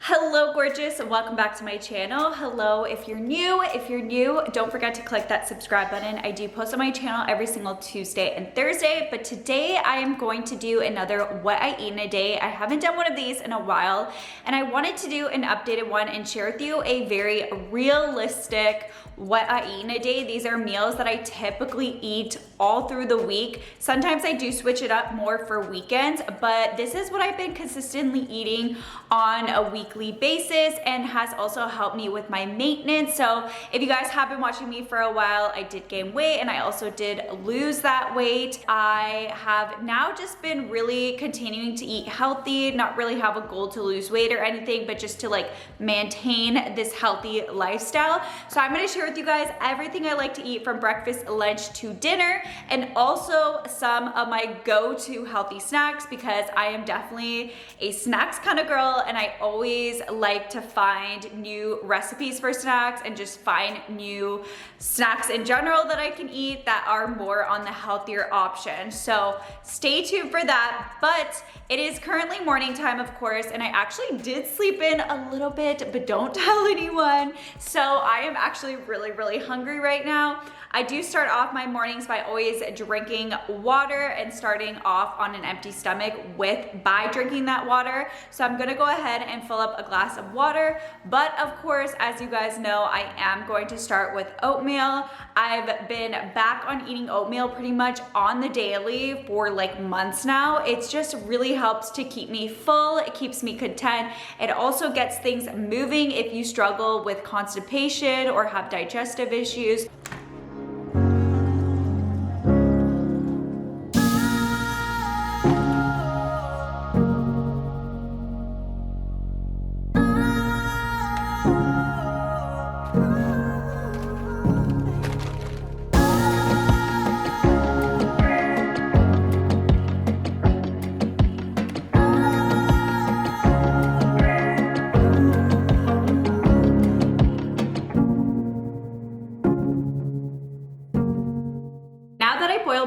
Hello gorgeous, welcome back to my channel. Hello if you're new, don't forget to click that subscribe button. I do post on my channel every single Tuesday and Thursday, but today I am going to do another what I eat in a day. I haven't done one of these in a while and I wanted to do an updated one and share with you a very realistic what I eat in a day. These are meals that I typically eat all through the week. Sometimes I do switch it up more for weekends, but this is what I've been consistently eating on a weekly basis and has also helped me with my maintenance. So if you guys have been watching me for a while, I did gain weight and I also did lose that weight. I have now just been really continuing to eat healthy, not really have a goal to lose weight or anything, but just to like maintain this healthy lifestyle. So I'm gonna share with you guys everything I like to eat from breakfast, lunch to dinner, and also some of my go-to healthy snacks because I am definitely a snacks kind of girl and I always like to find new recipes for snacks and just find new snacks in general that I can eat that are more on the healthier option. So stay tuned for that, but it is currently morning time, of course, and I actually did sleep in a little bit, but don't tell anyone. So I am actually really hungry right now. I do start off my mornings by always drinking water and starting off on an empty stomach by drinking that water. So I'm gonna go ahead and fill up a glass of water. But of course, as you guys know, I am going to start with oatmeal. I've been back on eating oatmeal pretty much on the daily for like months now. It just really helps to keep me full. It keeps me content. It also gets things moving if you struggle with constipation or have digestive issues.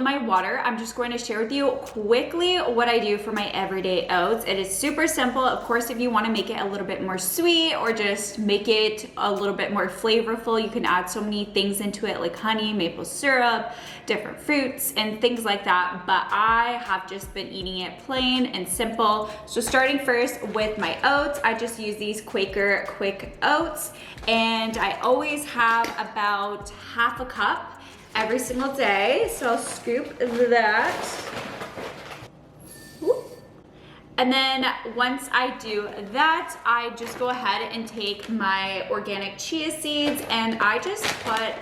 My water, I'm just going to share with you quickly what I do for my everyday oats. It is super simple. Of course, if you want to make it a little bit more sweet or just make it a little bit more flavorful, you can add so many things into it like honey, maple syrup, different fruits and things like that. But I have just been eating it plain and simple. So starting first with my oats, I just use these Quaker quick oats and I always have about half a cup every single day. So I'll scoop that. And then once I do that, I just go ahead and take my organic chia seeds and I just put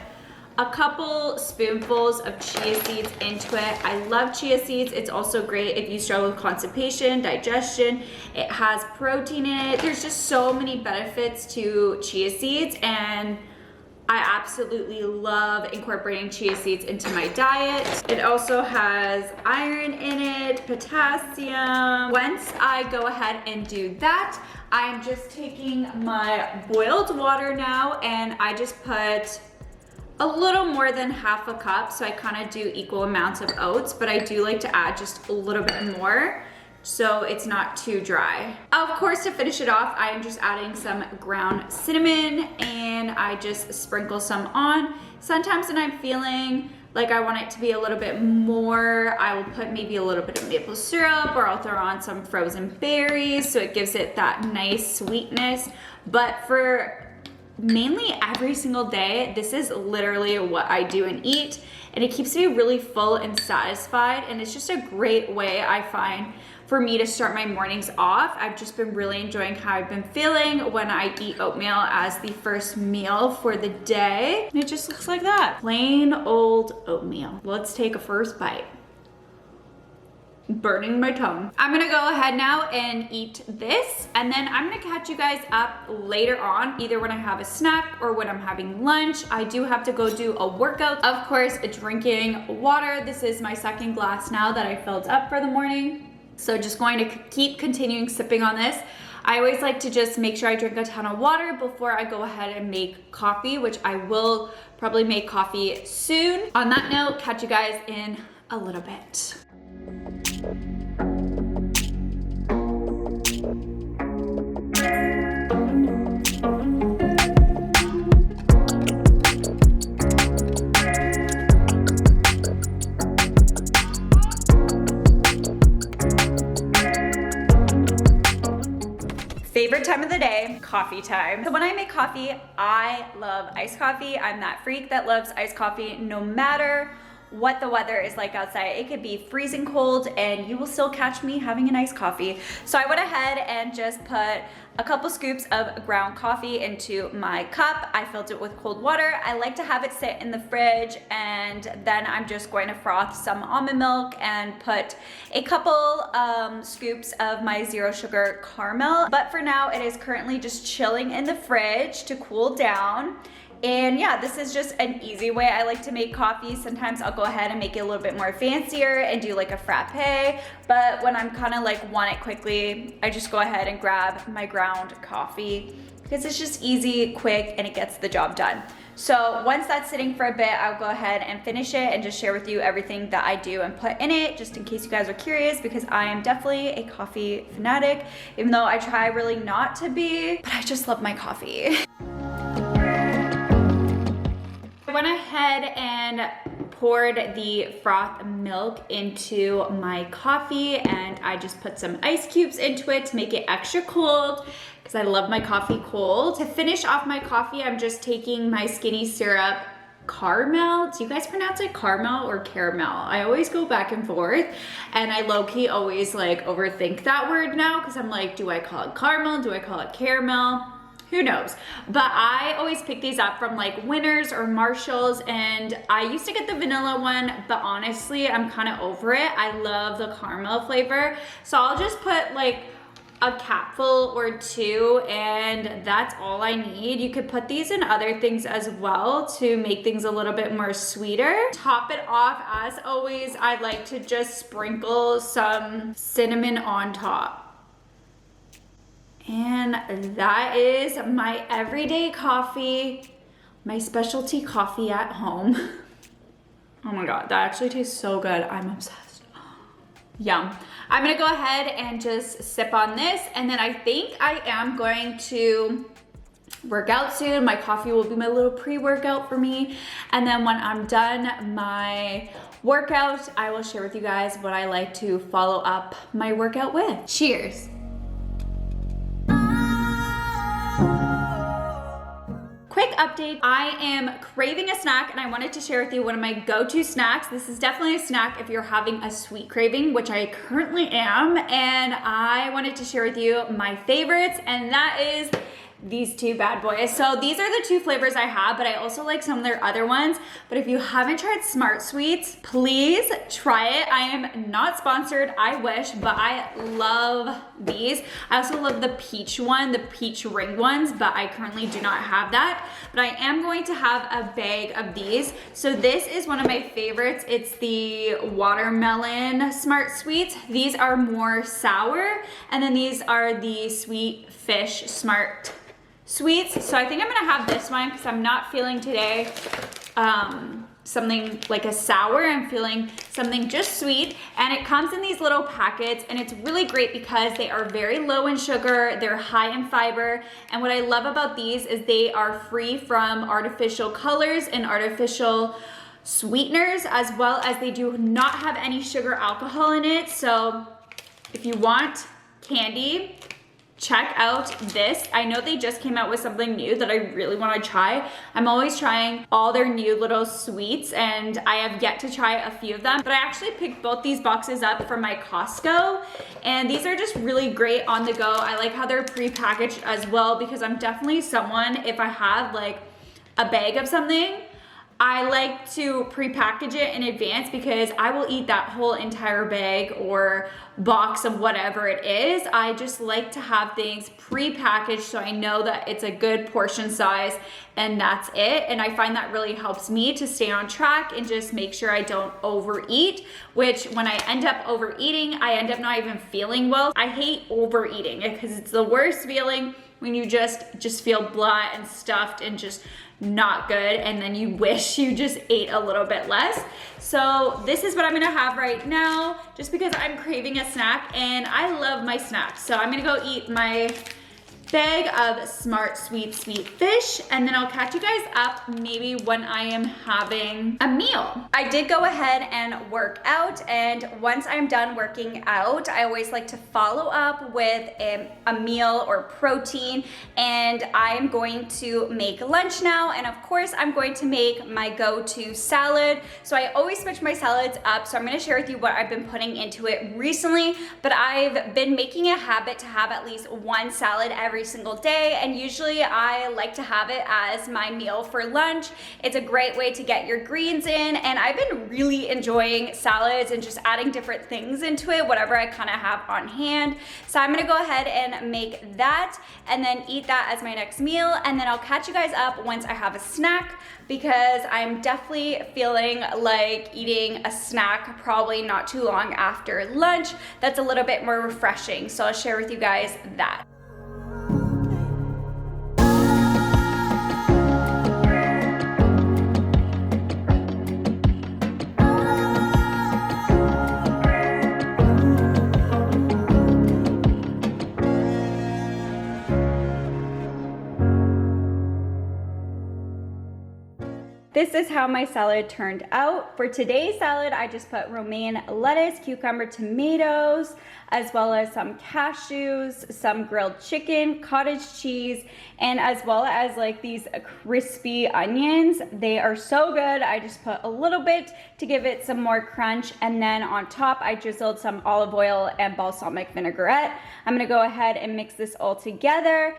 a couple spoonfuls of chia seeds into it. I love chia seeds. It's also great if you struggle with constipation, digestion. It has protein in it. There's just so many benefits to chia seeds and I absolutely love incorporating chia seeds into my diet. It also has iron in it, potassium. Once I go ahead and do that, I'm just taking my boiled water now and I just put a little more than half a cup. So I kind of do equal amounts of oats, but I do like to add just a little bit more so it's not too dry. Of course, to finish it off, I am just adding some ground cinnamon and I just sprinkle some on. Sometimes when I'm feeling like I want it to be a little bit more, I will put maybe a little bit of maple syrup or I'll throw on some frozen berries so it gives it that nice sweetness. But for mainly every single day, this is literally what I do and eat, and it keeps me really full and satisfied, and it's just a great way I find for me to start my mornings off. I've just been really enjoying how I've been feeling when I eat oatmeal as the first meal for the day. And it just looks like that. Plain old oatmeal. Let's take a first bite. Burning my tongue. I'm gonna go ahead now and eat this, and then I'm gonna catch you guys up later on, either when I have a snack or when I'm having lunch. I do have to go do a workout. Of course, drinking water. This is my second glass now that I filled up for the morning. So just going to keep continuing sipping on this. I always like to just make sure I drink a ton of water before I go ahead and make coffee, which I will probably make coffee soon. On that note, catch you guys in a little bit. favorite time of the day, coffee time. So when I make coffee, I love iced coffee. I'm that freak that loves iced coffee no matter what the weather is like outside. It could be freezing cold and you will still catch me having an iced coffee. So I went ahead and just put a couple scoops of ground coffee into my cup. I filled it with cold water. I like to have it sit in the fridge, and then I'm just going to froth some almond milk and put a couple scoops of my zero sugar caramel. But for now, it is currently just chilling in the fridge to cool down. And yeah, this is just an easy way I like to make coffee. Sometimes I'll go ahead and make it a little bit more fancier and do like a frappe. But when I'm kind of like want it quickly, I just go ahead and grab my ground coffee because it's just easy, quick, and it gets the job done. So once that's sitting for a bit, I'll go ahead and finish it and just share with you everything that I do and put in it, just in case you guys are curious, because I am definitely a coffee fanatic, even though I try really not to be, but I just love my coffee. I went ahead and poured the froth milk into my coffee, and I just put some ice cubes into it to make it extra cold because I love my coffee cold. To finish off my coffee, I'm just taking my skinny syrup caramel. Do you guys pronounce it caramel or caramel? I always go back and forth, and I low-key always like overthink that word now because I'm like, do I call it caramel? Do I call it caramel? Who knows? But I always pick these up from like Winners or Marshalls, and I used to get the vanilla one, but honestly, I'm kind of over it. I love the caramel flavor. So I'll just put like a capful or two, and that's all I need. You could put these in other things as well to make things a little bit more sweeter. Top it off, as always, I like to just sprinkle some cinnamon on top. And that is my everyday coffee, my specialty coffee at home. Oh my God, that actually tastes so good. I'm obsessed. Yum. I'm gonna go ahead and just sip on this, and then I think I am going to work out soon. My coffee will be my little pre-workout for me. And then when I'm done my workout, I will share with you guys what I like to follow up my workout with. Cheers. Quick update, I am craving a snack and I wanted to share with you one of my go-to snacks. This is definitely a snack if you're having a sweet craving, which I currently am, and I wanted to share with you my favorites, and that is these two bad boys. So these are the two flavors I have, but I also like some of their other ones. But if you haven't tried Smart Sweets, please try it. I am not sponsored, I wish, but I love these. I also love the peach one, the peach ring ones, but I currently do not have that. But I am going to have a bag of these. So this is one of my favorites. It's the watermelon Smart Sweets. These are more sour, and then these are the sweet fish Smart Sweets. So I think I'm gonna have this one because I'm not feeling today something like a sour. I'm feeling something just sweet, and it comes in these little packets, and it's really great because they are very low in sugar, they're high in fiber, and what I love about these is they are free from artificial colors and artificial sweeteners, as well as they do not have any sugar alcohol in it. So if you want candy, check out this. I know they just came out with something new that I really want to try. I'm always trying all their new little sweets, and I have yet to try a few of them, but I actually picked both these boxes up from my Costco, and these are just really great on the go. I like how they're pre-packaged as well, because I'm definitely someone, if I have like a bag of something, I like to pre-package it in advance because I will eat that whole entire bag or box of whatever it is. I just like to have things pre-packaged so I know that it's a good portion size and that's it. And I find that really helps me to stay on track and just make sure I don't overeat, which when I end up overeating, I end up not even feeling well. I hate overeating because it's the worst feeling when you just feel blah and stuffed and just not good, and then you wish you just ate a little bit less. So this is what I'm gonna have right now, just because I'm craving a snack and I love my snacks. So I'm gonna go eat my bag of Smart Sweet Fish, and then I'll catch you guys up maybe when I am having a meal. I did go ahead and work out, and once I'm done working out, I always like to follow up with a meal or protein, and I'm going to make lunch now, and of course I'm going to make my go-to salad. So I always switch my salads up, so I'm gonna share with you what I've been putting into it recently, but I've been making a habit to have at least one salad every single day, and usually I like to have it as my meal for lunch. It's a great way to get your greens in, and I've been really enjoying salads and just adding different things into it, whatever I kind of have on hand. So I'm gonna go ahead and make that and then eat that as my next meal, and then I'll catch you guys up once I have a snack, because I'm definitely feeling like eating a snack probably not too long after lunch that's a little bit more refreshing. So I'll share with you guys that. This is how my salad turned out. For today's salad, I just put romaine lettuce, cucumber, tomatoes, as well as some cashews, some grilled chicken, cottage cheese, and as well as like these crispy onions. They are so good. I just put a little bit to give it some more crunch, and then on top I drizzled some olive oil and balsamic vinaigrette. I'm gonna go ahead and mix this all together.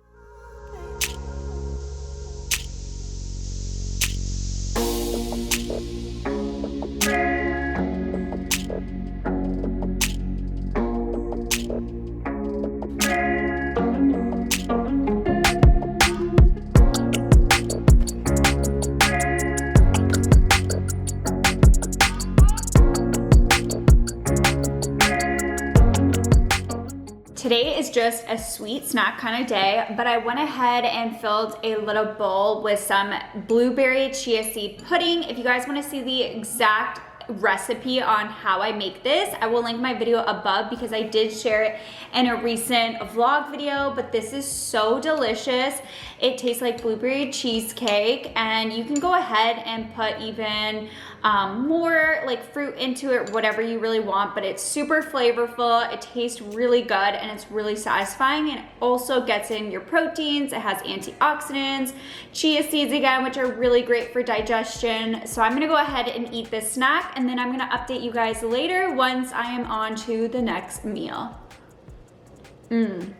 Today is just a sweet snack kind of day, but I went ahead and filled a little bowl with some blueberry chia seed pudding. If you guys want to see the exact recipe on how I make this, I will link my video above because I did share it in a recent vlog video, but this is so delicious. It tastes like blueberry cheesecake, and you can go ahead and put even more like fruit into it, whatever you really want, but it's super flavorful. It tastes really good, and it's really satisfying, and it also gets in your proteins. It has antioxidants, chia seeds again, which are really great for digestion. So I'm gonna go ahead and eat this snack, and then I'm gonna update you guys later once I am on to the next meal.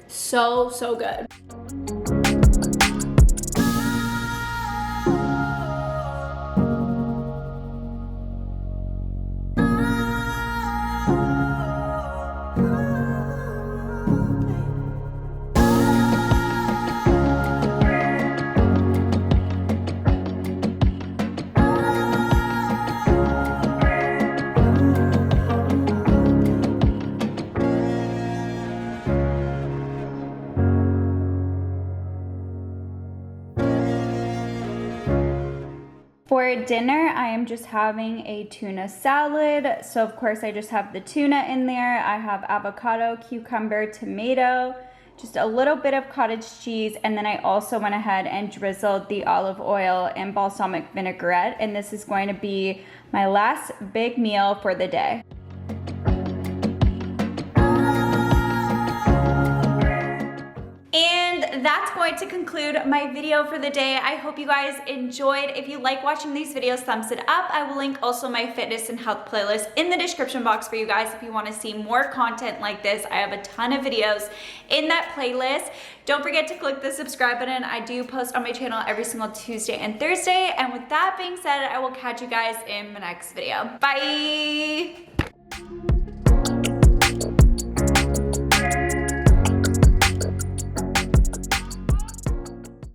So good. For dinner, I am just having a tuna salad. So of course I just have the tuna in there. I have avocado, cucumber, tomato, just a little bit of cottage cheese, and then I also went ahead and drizzled the olive oil and balsamic vinaigrette, and this is going to be my last big meal for the day. And that's going to conclude my video for the day. I hope you guys enjoyed. If you like watching these videos, thumbs it up. I will link also my fitness and health playlist in the description box for you guys if you want to see more content like this. I have a ton of videos in that playlist. Don't forget to click the subscribe button. I do post on my channel every single Tuesday and Thursday. And with that being said, I will catch you guys in my next video. Bye!